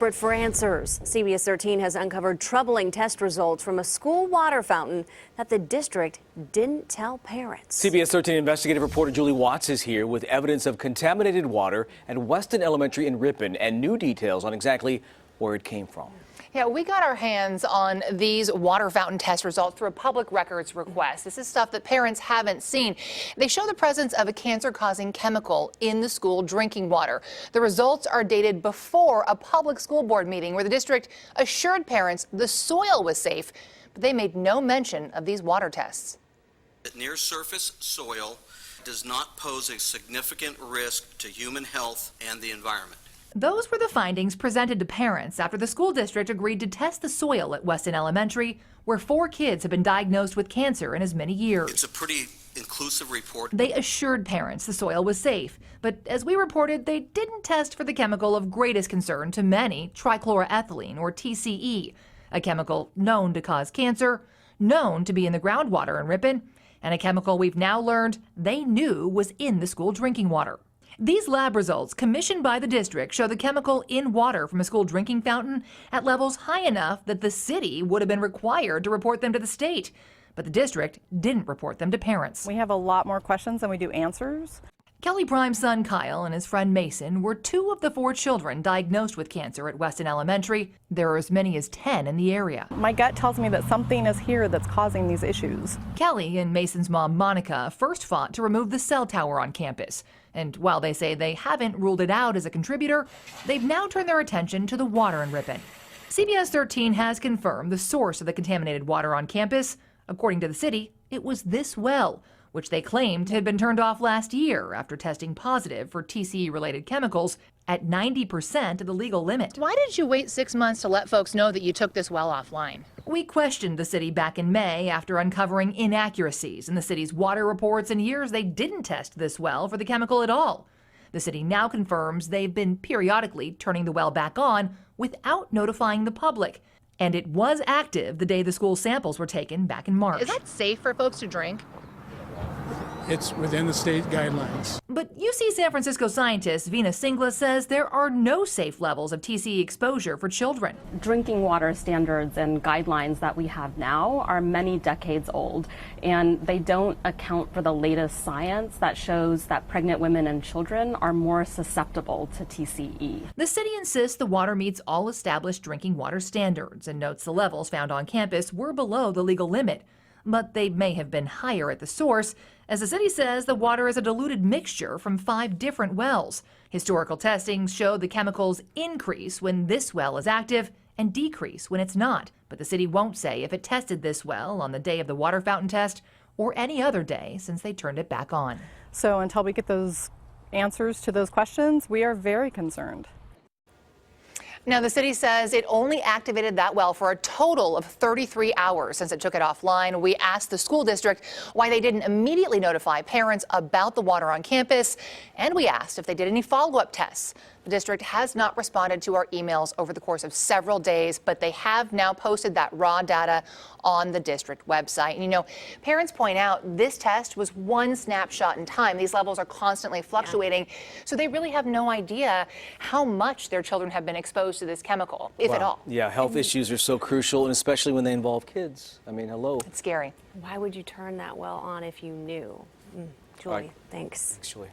Desperate for answers, CBS 13 has uncovered troubling test results from a school water fountain that the district didn't tell parents. CBS 13 investigative reporter Julie Watts is here with evidence of contaminated water at Weston Elementary in Ripon and new details on exactly where it came from. Yeah, we got our hands on these water fountain test results through a public records request. This is stuff that parents haven't seen. They show the presence of a cancer-causing chemical in the school drinking water. The results are dated before a public school board meeting where the district assured parents the soil was safe, but they made no mention of these water tests. Near surface soil does not pose a significant risk to human health and the environment. Those were the findings presented to parents after the school district agreed to test the soil at Weston Elementary, where 4 kids have been diagnosed with cancer in as many years. It's a pretty inclusive report. They assured parents the soil was safe, but as we reported, they didn't test for the chemical of greatest concern to many, trichloroethylene, or TCE, a chemical known to cause cancer, known to be in the groundwater in Ripon, and a chemical we've now learned they knew was in the school drinking water. These lab results commissioned by the district show the chemical in water from a school drinking fountain at levels high enough that the city would have been required to report them to the state. But the district didn't report them to parents. We have a lot more questions than we do answers. Kelly Prime's son Kyle and his friend Mason were 2 of the 4 children diagnosed with cancer at Weston Elementary. There are as many as 10 in the area. My gut tells me that something is here that's causing these issues. Kelly and Mason's mom Monica first fought to remove the cell tower on campus. And while they say they haven't ruled it out as a contributor, they've now turned their attention to the water in Ripon. CBS 13 has confirmed the source of the contaminated water on campus. According to the city, it was this well, which they claimed had been turned off last year after testing positive for TCE-related chemicals at 90% of the legal limit. Why did you wait 6 months to let folks know that you took this well offline? We questioned the city back in May after uncovering inaccuracies in the city's water reports and years they didn't test this well for the chemical at all. The city now confirms they've been periodically turning the well back on without notifying the public. And it was active the day the school samples were taken back in March. Is that safe for folks to drink? It's within the state guidelines. But UC San Francisco scientist Vina Singla says there are no safe levels of TCE exposure for children. Drinking water standards and guidelines that we have now are many decades old, and they don't account for the latest science that shows that pregnant women and children are more susceptible to TCE. The city insists the water meets all established drinking water standards and notes the levels found on campus were below the legal limit. But they may have been higher at the source, as the city says the water is a diluted mixture from 5 different wells. Historical testing showed the chemicals increase when this well is active and decrease when it's not. But the city won't say if it tested this well on the day of the water fountain test or any other day since they turned it back on. So until we get those answers to those questions, we are very concerned. Now, the city says it only activated that well for a total of 33 hours since it took it offline. We asked the school district why they didn't immediately notify parents about the water on campus, and we asked if they did any follow-up tests. The district has not responded to our emails over the course of several days, but they have now posted that raw data on the district website. And, you know, parents point out this test was one snapshot in time. These levels are constantly fluctuating, so they really have no idea how much their children have been exposed to this chemical, if at all. Yeah, health issues are so crucial, and especially when they involve kids. I mean, hello. It's scary. Why would you turn that well on if you knew? Julie, thanks. Thanks, Julie.